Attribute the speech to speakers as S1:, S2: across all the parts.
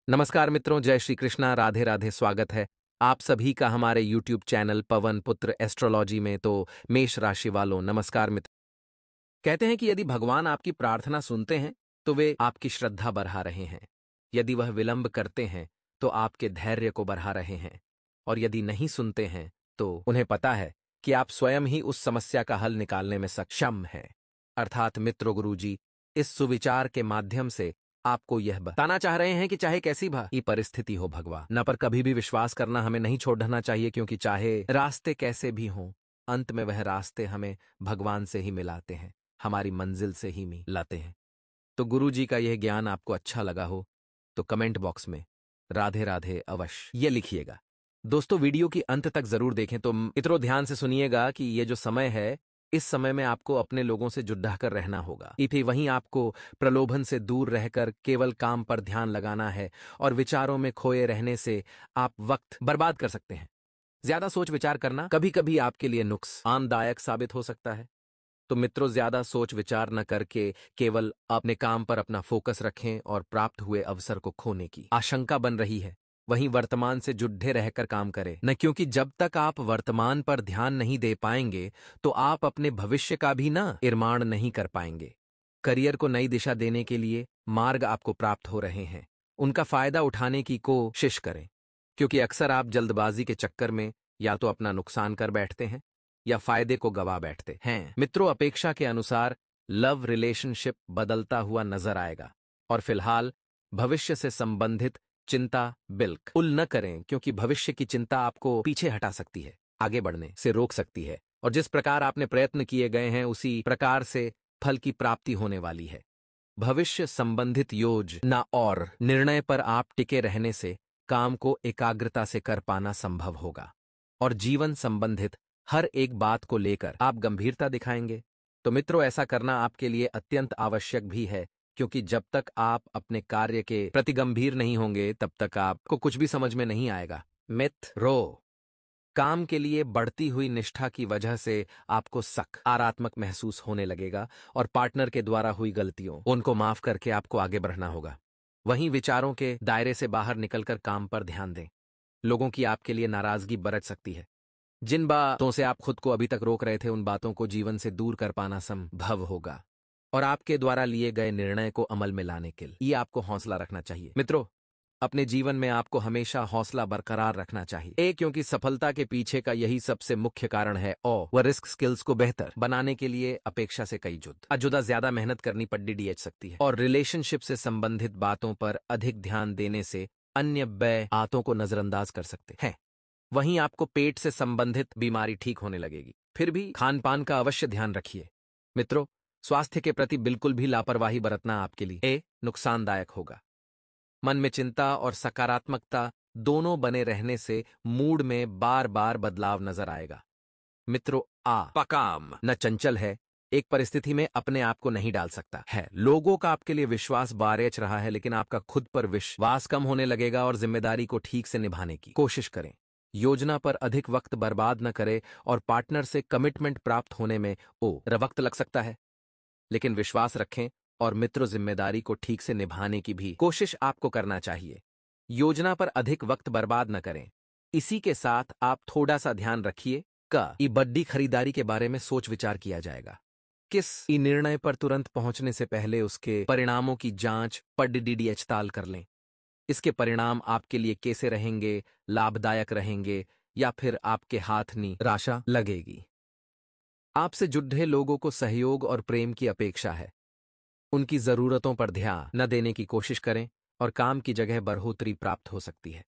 S1: नमस्कार मित्रों, जय श्री कृष्णा, राधे राधे। स्वागत है आप सभी का हमारे यूट्यूब चैनल पवन पुत्र एस्ट्रोलॉजी में। तो मेष राशि वालों, नमस्कार मित्र। कहते हैं कि यदि भगवान आपकी प्रार्थना सुनते हैं तो वे आपकी श्रद्धा बढ़ा रहे हैं। यदि वह विलंब करते हैं तो आपके धैर्य को बढ़ा रहे हैं। और यदि नहीं सुनते हैं तो उन्हें पता है कि आप स्वयं ही उस समस्या का हल निकालने में सक्षम हैं। अर्थात मित्रों, गुरुजी इस सुविचार के माध्यम से आपको यह बताना चाह रहे हैं कि चाहे कैसी भी परिस्थिति हो, भगवान न पर कभी भी विश्वास करना हमें नहीं छोड़ना चाहिए, क्योंकि चाहे रास्ते कैसे भी हों, अंत में वह रास्ते हमें भगवान से ही मिलाते हैं, हमारी मंजिल से ही मिलाते हैं। तो गुरु जी का यह ज्ञान आपको अच्छा लगा हो तो कमेंट बॉक्स में राधे राधे अवश्य ये लिखिएगा। दोस्तों, वीडियो की अंत तक जरूर देखें। तो मित्रों, ध्यान से सुनिएगा कि ये जो समय है, इस समय में आपको अपने लोगों से जुड़ कर रहना होगा। फिर वहीं आपको प्रलोभन से दूर रहकर केवल काम पर ध्यान लगाना है, और विचारों में खोए रहने से आप वक्त बर्बाद कर सकते हैं। ज्यादा सोच विचार करना कभी कभी आपके लिए नुकसानदायक साबित हो सकता है। तो मित्रों, ज्यादा सोच विचार न करके केवल अपने काम पर अपना फोकस रखें, और प्राप्त हुए अवसर को खोने की आशंका बन रही है, वहीं वर्तमान से जुड़े रहकर काम करें न, क्योंकि जब तक आप वर्तमान पर ध्यान नहीं दे पाएंगे तो आप अपने भविष्य का भी निर्माण नहीं कर पाएंगे। करियर को नई दिशा देने के लिए मार्ग आपको प्राप्त हो रहे हैं, उनका फायदा उठाने की कोशिश करें, क्योंकि अक्सर आप जल्दबाजी के चक्कर में या तो अपना नुकसान कर बैठते हैं या फायदे को गवा बैठते हैं। मित्रों, अपेक्षा के अनुसार लव रिलेशनशिप बदलता हुआ नजर आएगा, और फिलहाल भविष्य से संबंधित चिंता बिल्कुल न करें, क्योंकि भविष्य की चिंता आपको पीछे हटा सकती है, आगे बढ़ने से रोक सकती है, और जिस प्रकार आपने प्रयत्न किए गए हैं उसी प्रकार से फल की प्राप्ति होने वाली है। भविष्य संबंधित योजना और निर्णय पर आप टिके रहने से काम को एकाग्रता से कर पाना संभव होगा, और जीवन संबंधित हर एक बात को लेकर आप गंभीरता दिखाएंगे। तो मित्रों, ऐसा करना आपके लिए अत्यंत आवश्यक भी है, क्योंकि जब तक आप अपने कार्य के प्रति गंभीर नहीं होंगे तब तक आपको कुछ भी समझ में नहीं आएगा। मित्रों, काम के लिए बढ़ती हुई निष्ठा की वजह से आपको सकारात्मक महसूस होने लगेगा, और पार्टनर के द्वारा हुई गलतियों उनको माफ करके आपको आगे बढ़ना होगा। वहीं विचारों के दायरे से बाहर निकलकर काम पर ध्यान दें। लोगों की आपके लिए नाराजगी बरत सकती है। जिन बातों से आप खुद को अभी तक रोक रहे थे, उन बातों को जीवन से दूर कर पाना संभव होगा, और आपके द्वारा लिए गए निर्णय को अमल में लाने के लिए आपको हौसला रखना चाहिए। मित्रों, अपने जीवन में आपको हमेशा हौसला बरकरार रखना चाहिए, क्योंकि सफलता के पीछे का यही सबसे मुख्य कारण है, और वह रिस्क स्किल्स को बेहतर बनाने के लिए अपेक्षा से कई जुदा ज्यादा मेहनत करनी पड़ सकती है, और रिलेशनशिप से संबंधित बातों पर अधिक ध्यान देने से अन्य बातों को नजरअंदाज कर सकते हैं। वहीं आपको पेट से संबंधित बीमारी ठीक होने लगेगी। फिर भी खान पान का अवश्य ध्यान रखिए। मित्रों, स्वास्थ्य के प्रति बिल्कुल भी लापरवाही बरतना आपके लिए नुकसानदायक होगा। मन में चिंता और सकारात्मकता दोनों बने रहने से मूड में बार बार बदलाव नजर आएगा। मित्रों, आपका काम न चंचल है, एक परिस्थिति में अपने आप को नहीं डाल सकता है। लोगों का आपके लिए विश्वास बारेच रहा है, लेकिन आपका खुद पर विश्वास कम होने लगेगा, और जिम्मेदारी को ठीक से निभाने की कोशिश करें। योजना पर अधिक वक्त बर्बाद न करें, और पार्टनर से कमिटमेंट प्राप्त होने में वक्त लग सकता है, लेकिन विश्वास रखें, और मित्रों, जिम्मेदारी को ठीक से निभाने की भी कोशिश आपको करना चाहिए। योजना पर अधिक वक्त बर्बाद न करें। इसी के साथ आप थोड़ा सा ध्यान रखिए कि बड़ी खरीदारी के बारे में सोच विचार किया जाएगा। किस निर्णय पर तुरंत पहुंचने से पहले उसके परिणामों की जांच पड़ताल कर लें। इसके परिणाम आपके लिए कैसे रहेंगे, लाभदायक रहेंगे या फिर आपके हाथ निराशा लगेगी। आपसे जुड़े लोगों को सहयोग और प्रेम की अपेक्षा है। उनकी जरूरतों पर ध्यान न देने की कोशिश करें, और काम की जगह बढ़ोतरी प्राप्त हो सकती है,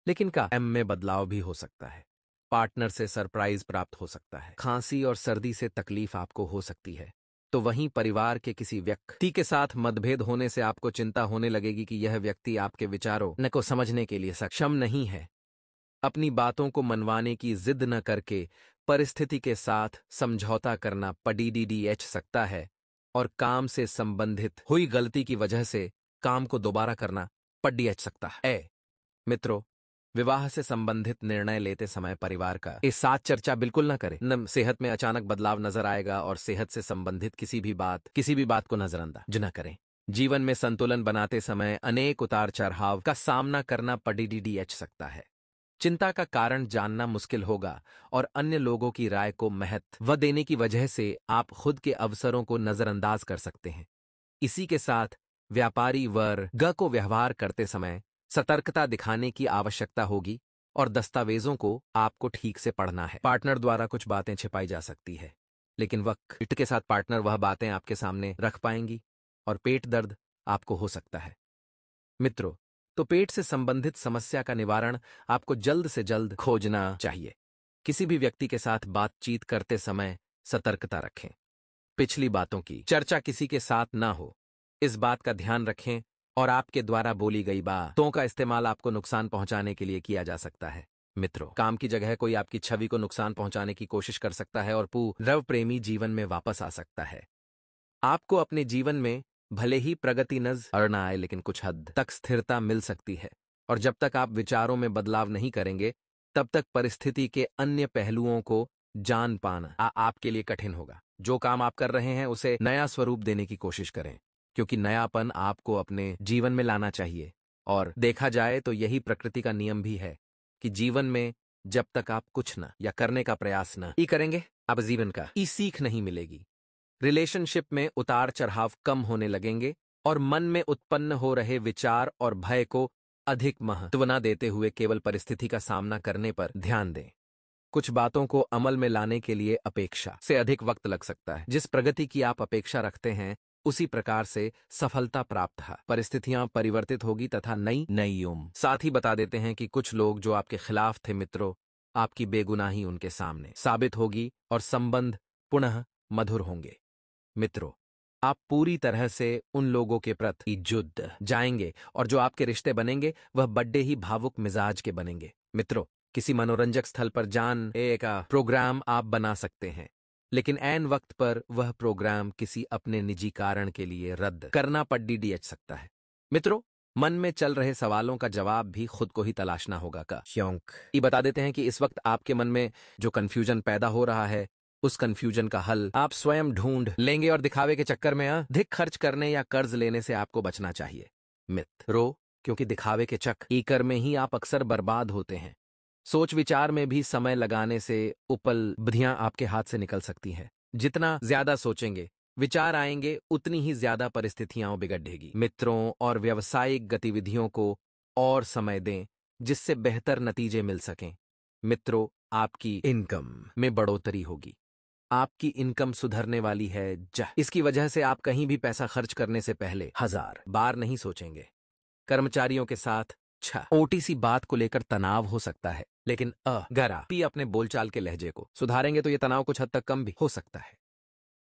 S1: लेकिन काम में बदलाव भी हो सकता है। पार्टनर से सरप्राइज प्राप्त हो सकता है। खांसी और सर्दी से तकलीफ आपको हो सकती है। तो वहीं परिवार के किसी व्यक्ति के साथ मतभेद होने से आपको चिंता होने लगेगी कि यह व्यक्ति आपके विचारों को समझने के लिए सक्षम नहीं है। अपनी बातों को मनवाने की जिद न करके परिस्थिति के साथ समझौता करना पड़ सकता है, और काम से संबंधित हुई गलती की वजह से काम को दोबारा करना पड़ सकता है। मित्रों, विवाह से संबंधित निर्णय लेते समय परिवार का इस साथ चर्चा बिल्कुल न करें। न सेहत में अचानक बदलाव नजर आएगा, और सेहत से संबंधित किसी भी बात को नजरअंदाज न करें। जीवन में संतुलन बनाते समय अनेक उतार चढ़ाव का सामना करना पड़ीडीडीएच सकता है। चिंता का कारण जानना मुश्किल होगा और अन्य लोगों की राय को महत्व देने की वजह से आप खुद के अवसरों को नजरअंदाज कर सकते हैं। इसी के साथ व्यापारी वर्ग को व्यवहार करते समय सतर्कता दिखाने की आवश्यकता होगी और दस्तावेजों को आपको ठीक से पढ़ना है। पार्टनर द्वारा कुछ बातें छिपाई जा सकती है, लेकिन वक्त के साथ पार्टनर वह बातें आपके सामने रख पाएंगी और पेट दर्द आपको हो सकता है। मित्रों, तो पेट से संबंधित समस्या का निवारण आपको जल्द से जल्द खोजना चाहिए। किसी भी व्यक्ति के साथ बातचीत करते समय सतर्कता रखें। पिछली बातों की चर्चा किसी के साथ ना हो, इस बात का ध्यान रखें और आपके द्वारा बोली गई बातों का इस्तेमाल आपको नुकसान पहुंचाने के लिए किया जा सकता है। मित्रों, काम की जगह कोई आपकी छवि को नुकसान पहुंचाने की कोशिश कर सकता है और पूर्व प्रेमी जीवन में वापस आ सकता है। आपको अपने जीवन में भले ही प्रगति नजर न आए, लेकिन कुछ हद तक स्थिरता मिल सकती है और जब तक आप विचारों में बदलाव नहीं करेंगे, तब तक परिस्थिति के अन्य पहलुओं को जान पाना आपके लिए कठिन होगा। जो काम आप कर रहे हैं उसे नया स्वरूप देने की कोशिश करें, क्योंकि नयापन आपको अपने जीवन में लाना चाहिए। और देखा जाए तो यही प्रकृति का नियम भी है कि जीवन में जब तक आप कुछ न या करने का प्रयास न ही करेंगे, आप जीवन का सीख नहीं मिलेगी। रिलेशनशिप में उतार चढ़ाव कम होने लगेंगे और मन में उत्पन्न हो रहे विचार और भय को अधिक महत्व न देते हुए केवल परिस्थिति का सामना करने पर ध्यान दें। कुछ बातों को अमल में लाने के लिए अपेक्षा से अधिक वक्त लग सकता है। जिस प्रगति की आप अपेक्षा रखते हैं, उसी प्रकार से सफलता प्राप्त है। परिस्थितियां परिवर्तित होगी तथा नई साथ ही बता देते हैं कि कुछ लोग जो आपके खिलाफ थे मित्रों, आपकी बेगुनाही उनके सामने साबित होगी और संबंध पुनः मधुर होंगे। मित्रों, आप पूरी तरह से उन लोगों के प्रति जुड़ जाएंगे और जो आपके रिश्ते बनेंगे वह बड़े ही भावुक मिजाज के बनेंगे। मित्रों, किसी मनोरंजक स्थल पर एक प्रोग्राम आप बना सकते हैं, लेकिन ऐन वक्त पर वह प्रोग्राम किसी अपने निजी कारण के लिए रद्द करना पड़ीडीएच सकता है। मित्रों, मन में चल रहे सवालों का जवाब भी खुद को ही तलाशना होगा का क्योंकि ये बता देते हैं कि इस वक्त आपके मन में जो कंफ्यूजन पैदा हो रहा है, उस कंफ्यूजन का हल आप स्वयं ढूंढ लेंगे और दिखावे के चक्कर में अधिक खर्च करने या कर्ज लेने से आपको बचना चाहिए। मित्रों, क्योंकि दिखावे के चक्कर में ही आप अक्सर बर्बाद होते हैं। सोच विचार में भी समय लगाने से उपलब्धियां आपके हाथ से निकल सकती हैं। जितना ज्यादा सोचेंगे, विचार आएंगे, उतनी ही ज्यादा परिस्थितियां बिगड़ेगी। मित्रों और व्यावसायिक गतिविधियों को और समय दें जिससे बेहतर नतीजे मिल सकें। मित्रों, आपकी इनकम में बढ़ोतरी होगी। आपकी इनकम सुधरने वाली है। इसकी वजह से आप कहीं भी पैसा खर्च करने से पहले 1000 बार नहीं सोचेंगे। कर्मचारियों के साथ ओटीसी बात को लेकर तनाव हो सकता है, लेकिन अगर आप अपने बोलचाल के लहजे को सुधारेंगे तो यह तनाव कुछ हद तक कम भी हो सकता है।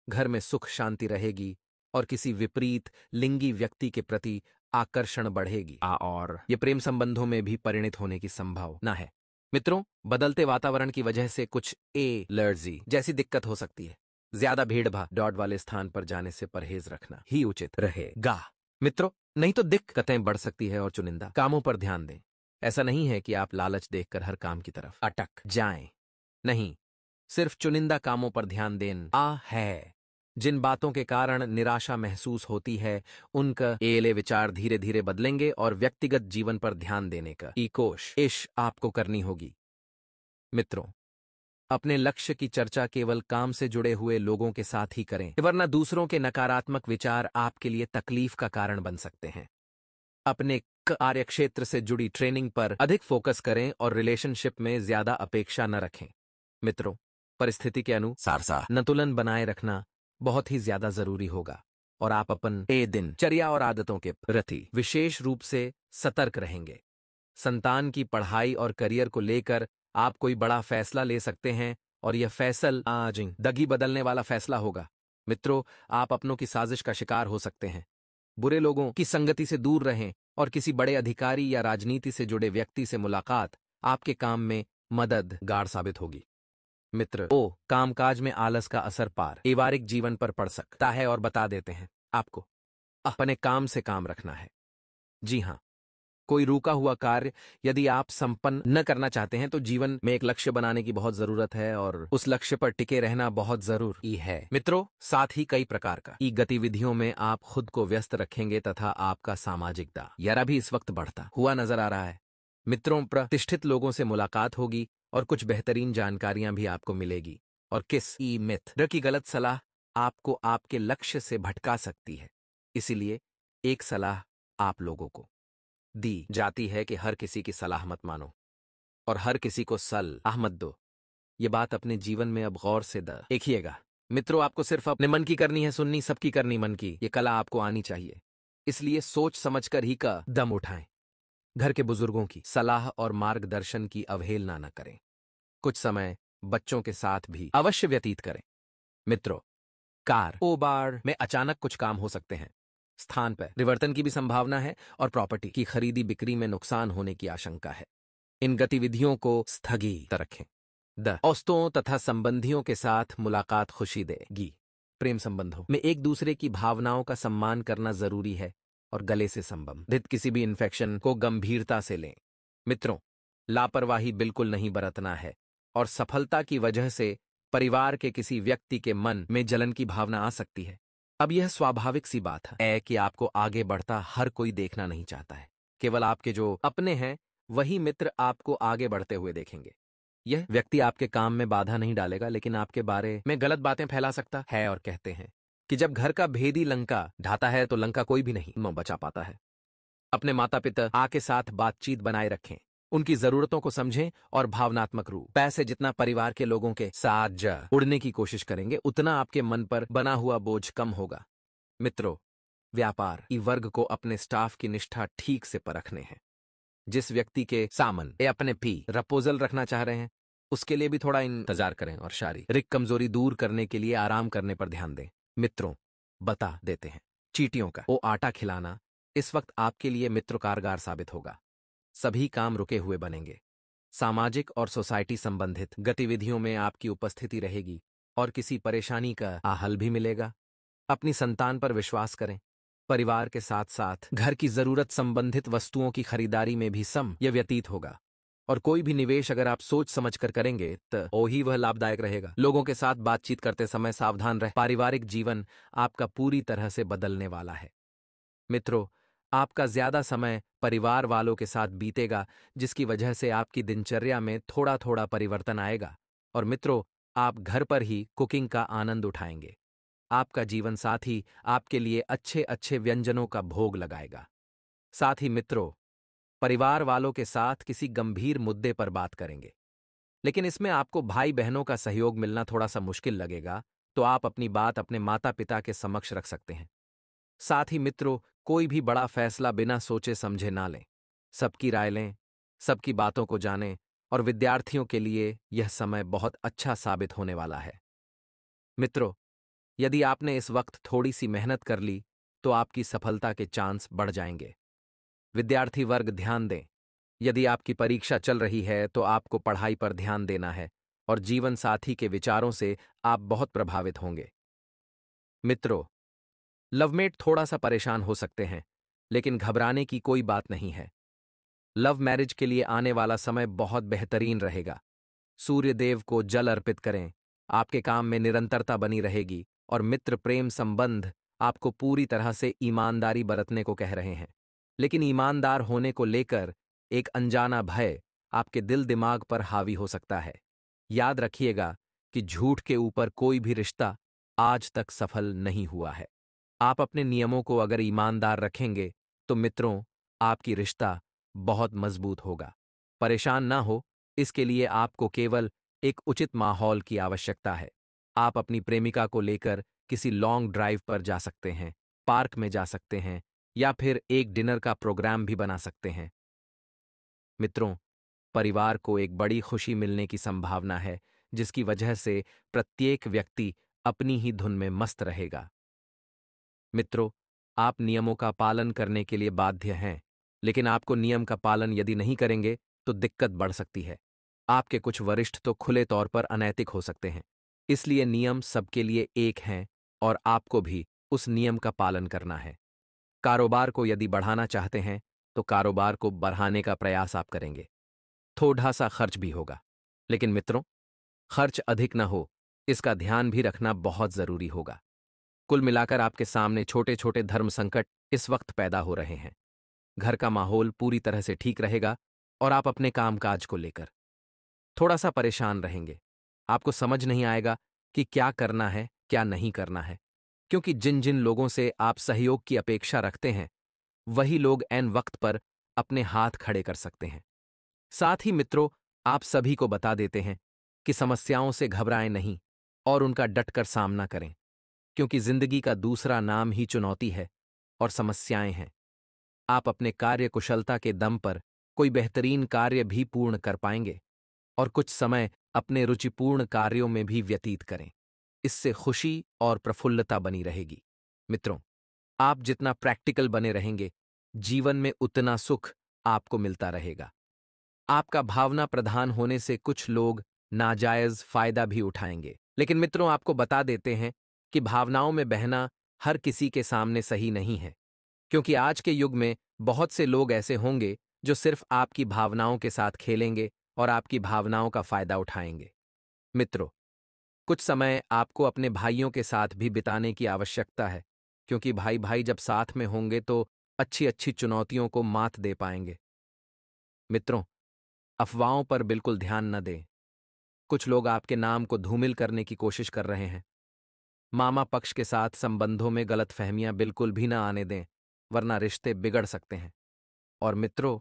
S1: घर में सुख शांति रहेगी और किसी विपरीत लिंगी व्यक्ति के प्रति आकर्षण बढ़ेगी और ये प्रेम संबंधों में भी परिणित होने की संभावना है। मित्रों, बदलते वातावरण की वजह से कुछ एलर्जी जैसी दिक्कत हो सकती है। ज्यादा भीड़ भाड़ वाले स्थान पर जाने से परहेज रखना ही उचित रहेगा। मित्रों, नहीं तो दिक्कतें बढ़ सकती है और चुनिंदा कामों पर ध्यान दें। ऐसा नहीं है कि आप लालच देखकर हर काम की तरफ अटक जाएं। नहीं, सिर्फ चुनिंदा कामों पर ध्यान देना है। जिन बातों के कारण निराशा महसूस होती है, उनका एले विचार धीरे धीरे बदलेंगे और व्यक्तिगत जीवन पर ध्यान देने का कोशिश आपको करनी होगी। मित्रों, अपने लक्ष्य की चर्चा केवल काम से जुड़े हुए लोगों के साथ ही करें, वरना दूसरों के नकारात्मक विचार आपके लिए तकलीफ का कारण बन सकते हैं। अपने कार्य क्षेत्र से जुड़ी ट्रेनिंग पर अधिक फोकस करें और रिलेशनशिप में ज्यादा अपेक्षा न रखें। मित्रों, परिस्थिति के अनुसार संतुलन बनाए रखना बहुत ही ज्यादा जरूरी होगा और आप अपन दिनचर्या और आदतों के प्रति विशेष रूप से सतर्क रहेंगे। संतान की पढ़ाई और करियर को लेकर आप कोई बड़ा फैसला ले सकते हैं और यह फैसला जिंदगी बदलने वाला फैसला होगा। मित्रों, आप अपनों की साजिश का शिकार हो सकते हैं। बुरे लोगों की संगति से दूर रहें और किसी बड़े अधिकारी या राजनीति से जुड़े व्यक्ति से मुलाकात आपके काम में मददगार साबित होगी। मित्र, कामकाज में आलस का असर पारिवारिक जीवन पर पड़ सकता है और बता देते हैं आपको अपने काम से काम रखना है। जी हाँ, कोई रुका हुआ कार्य यदि आप संपन्न न करना चाहते हैं तो जीवन में एक लक्ष्य बनाने की बहुत जरूरत है और उस लक्ष्य पर टिके रहना बहुत जरूरी है। मित्रों, साथ ही कई प्रकार का ई गतिविधियों में आप खुद को व्यस्त रखेंगे तथा आपका सामाजिक दायरा भी इस वक्त बढ़ता हुआ नजर आ रहा है। मित्रों, प्रतिष्ठित लोगों से मुलाकात होगी और कुछ बेहतरीन जानकारियां भी आपको मिलेगी और किस ई मित्र की गलत सलाह आपको आपके लक्ष्य से भटका सकती है। इसीलिए एक सलाह आप लोगों को दी जाती है कि हर किसी की सलाह मत मानो और हर किसी को सलाह मत दो। ये बात अपने जीवन में अब गौर से देखिएगा। मित्रों, आपको सिर्फ अपने मन की करनी है, सुननी सबकी करनी मन की, ये कला आपको आनी चाहिए। इसलिए सोच समझकर ही कदम उठाएं। घर के बुजुर्गों की सलाह और मार्गदर्शन की अवहेलना न करें। कुछ समय बच्चों के साथ भी अवश्य व्यतीत करें। मित्रों, कारोबार में अचानक कुछ काम हो सकते हैं, स्थान पर परिवर्तन की भी संभावना है और प्रॉपर्टी की खरीदी बिक्री में नुकसान होने की आशंका है। इन गतिविधियों को स्थगित रखें। दोस्तों तथा संबंधियों के साथ मुलाकात खुशी देगी। प्रेम संबंधों में एक दूसरे की भावनाओं का सम्मान करना जरूरी है और गले से संबंधित किसी भी इन्फेक्शन को गंभीरता से लें। मित्रों, लापरवाही बिल्कुल नहीं बरतना है और सफलता की वजह से परिवार के किसी व्यक्ति के मन में जलन की भावना आ सकती है। अब यह स्वाभाविक सी बात है कि आपको आगे बढ़ता हर कोई देखना नहीं चाहता है। केवल आपके जो अपने हैं वही मित्र आपको आगे बढ़ते हुए देखेंगे। यह व्यक्ति आपके काम में बाधा नहीं डालेगा, लेकिन आपके बारे में गलत बातें फैला सकता है और कहते हैं कि जब घर का भेदी लंका ढाता है तो लंका कोई भी नहीं बचा पाता है। अपने माता पिता के साथ बातचीत बनाए रखें, उनकी जरूरतों को समझें और भावनात्मक रूप पैसे जितना परिवार के लोगों के साथ उड़ने की कोशिश करेंगे उतना आपके मन पर बना हुआ बोझ कम होगा। मित्रों, व्यापार वर्ग को अपने स्टाफ की निष्ठा ठीक से परखने हैं। जिस व्यक्ति के सामने अपने प्रपोजल रखना चाह रहे हैं उसके लिए भी थोड़ा इंतजार करें और शारीरिक कमजोरी दूर करने के लिए आराम करने पर ध्यान दें। मित्रों, बता देते हैं, चींटियों का वो आटा खिलाना इस वक्त आपके लिए मित्र कारगर साबित होगा। सभी काम रुके हुए बनेंगे। सामाजिक और सोसाइटी संबंधित गतिविधियों में आपकी उपस्थिति रहेगी और किसी परेशानी का हल भी मिलेगा। अपनी संतान पर विश्वास करें। परिवार के साथ साथ घर की जरूरत संबंधित वस्तुओं की खरीदारी में भी समय व्यतीत होगा और कोई भी निवेश अगर आप सोच समझकर करेंगे तो ही वह लाभदायक रहेगा। लोगों के साथ बातचीत करते समय सावधान रह। पारिवारिक जीवन आपका पूरी तरह से बदलने वाला है। मित्रों, आपका ज्यादा समय परिवार वालों के साथ बीतेगा जिसकी वजह से आपकी दिनचर्या में थोड़ा थोड़ा परिवर्तन आएगा और मित्रों, आप घर पर ही कुकिंग का आनंद उठाएंगे। आपका जीवन साथी आपके लिए अच्छे अच्छे व्यंजनों का भोग लगाएगा। साथ ही मित्रों, परिवार वालों के साथ किसी गंभीर मुद्दे पर बात करेंगे, लेकिन इसमें आपको भाई बहनों का सहयोग मिलना थोड़ा सा मुश्किल लगेगा, तो आप अपनी बात अपने माता पिता के समक्ष रख सकते हैं। साथ ही मित्रों, कोई भी बड़ा फैसला बिना सोचे समझे ना लें। सबकी राय लें, सबकी बातों को जानें और विद्यार्थियों के लिए यह समय बहुत अच्छा साबित होने वाला है। मित्रों, यदि आपने इस वक्त थोड़ी सी मेहनत कर ली तो आपकी सफलता के चांस बढ़ जाएंगे। विद्यार्थी वर्ग ध्यान दें। यदि आपकी परीक्षा चल रही है तो आपको पढ़ाई पर ध्यान देना है और जीवन साथी के विचारों से आप बहुत प्रभावित होंगे। मित्रों, लवमेट थोड़ा सा परेशान हो सकते हैं, लेकिन घबराने की कोई बात नहीं है। लव मैरिज के लिए आने वाला समय बहुत बेहतरीन रहेगा। सूर्य देव को जल अर्पित करें, आपके काम में निरंतरता बनी रहेगी और मित्र प्रेम संबंध आपको पूरी तरह से ईमानदारी बरतने को कह रहे हैं। लेकिन ईमानदार होने को लेकर एक अनजाना भय आपके दिल दिमाग पर हावी हो सकता है। याद रखिएगा कि झूठ के ऊपर कोई भी रिश्ता आज तक सफल नहीं हुआ है। आप अपने नियमों को अगर ईमानदार रखेंगे तो मित्रों, आपकी रिश्ता बहुत मजबूत होगा। परेशान ना हो, इसके लिए आपको केवल एक उचित माहौल की आवश्यकता है। आप अपनी प्रेमिका को लेकर किसी लॉन्ग ड्राइव पर जा सकते हैं, पार्क में जा सकते हैं या फिर एक डिनर का प्रोग्राम भी बना सकते हैं। मित्रों, परिवार को एक बड़ी खुशी मिलने की संभावना है जिसकी वजह से प्रत्येक व्यक्ति अपनी ही धुन में मस्त रहेगा। मित्रों, आप नियमों का पालन करने के लिए बाध्य हैं, लेकिन आपको नियम का पालन यदि नहीं करेंगे तो दिक्कत बढ़ सकती है। आपके कुछ वरिष्ठ तो खुले तौर पर अनैतिक हो सकते हैं। इसलिए नियम सबके लिए एक हैं और आपको भी उस नियम का पालन करना है। कारोबार को यदि बढ़ाना चाहते हैं तो कारोबार को बढ़ाने का प्रयास आप करेंगे। थोड़ा सा खर्च भी होगा। लेकिन मित्रों, खर्च अधिक न हो, इसका ध्यान भी रखना बहुत जरूरी होगा। कुल मिलाकर आपके सामने छोटे छोटे धर्म संकट इस वक्त पैदा हो रहे हैं। घर का माहौल पूरी तरह से ठीक रहेगा और आप अपने कामकाज को लेकर थोड़ा सा परेशान रहेंगे। आपको समझ नहीं आएगा कि क्या करना है, क्या नहीं करना है, क्योंकि जिन जिन लोगों से आप सहयोग की अपेक्षा रखते हैं, वही लोग ऐन वक्त पर अपने हाथ खड़े कर सकते हैं। साथ ही मित्रों, आप सभी को बता देते हैं कि समस्याओं से घबराएं नहीं और उनका डटकर सामना करें, क्योंकि जिंदगी का दूसरा नाम ही चुनौती है और समस्याएं हैं। आप अपने कार्य कुशलता के दम पर कोई बेहतरीन कार्य भी पूर्ण कर पाएंगे और कुछ समय अपने रुचिपूर्ण कार्यों में भी व्यतीत करें। इससे खुशी और प्रफुल्लता बनी रहेगी। मित्रों, आप जितना प्रैक्टिकल बने रहेंगे, जीवन में उतना सुख आपको मिलता रहेगा। आपका भावना प्रधान होने से कुछ लोग नाजायज फायदा भी उठाएंगे। लेकिन मित्रों, आपको बता देते हैं कि भावनाओं में बहना हर किसी के सामने सही नहीं है, क्योंकि आज के युग में बहुत से लोग ऐसे होंगे जो सिर्फ आपकी भावनाओं के साथ खेलेंगे और आपकी भावनाओं का फायदा उठाएंगे। मित्रों, कुछ समय आपको अपने भाइयों के साथ भी बिताने की आवश्यकता है, क्योंकि भाई भाई जब साथ में होंगे तो अच्छी अच्छी चुनौतियों को मात दे पाएंगे। मित्रों, अफवाहों पर बिल्कुल ध्यान न दें। कुछ लोग आपके नाम को धूमिल करने की कोशिश कर रहे हैं। मामा पक्ष के साथ संबंधों में गलतफहमियां बिल्कुल भी न आने दें, वरना रिश्ते बिगड़ सकते हैं। और मित्रों,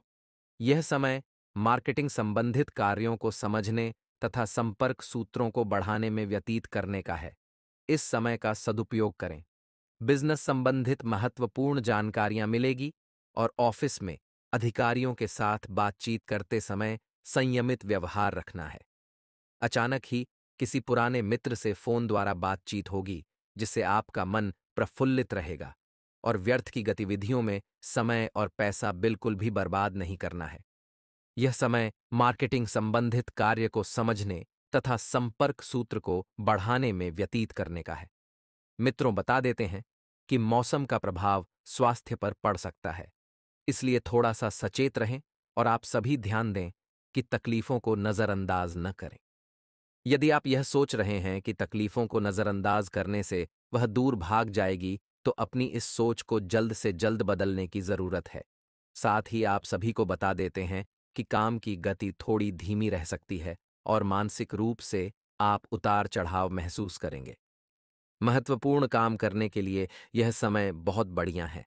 S1: यह समय मार्केटिंग संबंधित कार्यों को समझने तथा संपर्क सूत्रों को बढ़ाने में व्यतीत करने का है। इस समय का सदुपयोग करें। बिजनेस संबंधित महत्वपूर्ण जानकारियां मिलेगी और ऑफिस में अधिकारियों के साथ बातचीत करते समय संयमित व्यवहार रखना है। अचानक ही किसी पुराने मित्र से फोन द्वारा बातचीत होगी, जिससे आपका मन प्रफुल्लित रहेगा और व्यर्थ की गतिविधियों में समय और पैसा बिल्कुल भी बर्बाद नहीं करना है। यह समय मार्केटिंग संबंधित कार्य को समझने तथा संपर्क सूत्र को बढ़ाने में व्यतीत करने का है। मित्रों, बता देते हैं कि मौसम का प्रभाव स्वास्थ्य पर पड़ सकता है, इसलिए थोड़ा सा सचेत रहें और आप सभी ध्यान दें कि तकलीफों को नजरअंदाज न करें। यदि आप यह सोच रहे हैं कि तकलीफों को नजरअंदाज करने से वह दूर भाग जाएगी, तो अपनी इस सोच को जल्द से जल्द बदलने की जरूरत है। साथ ही आप सभी को बता देते हैं कि काम की गति थोड़ी धीमी रह सकती है और मानसिक रूप से आप उतार चढ़ाव महसूस करेंगे। महत्वपूर्ण काम करने के लिए यह समय बहुत बढ़िया है।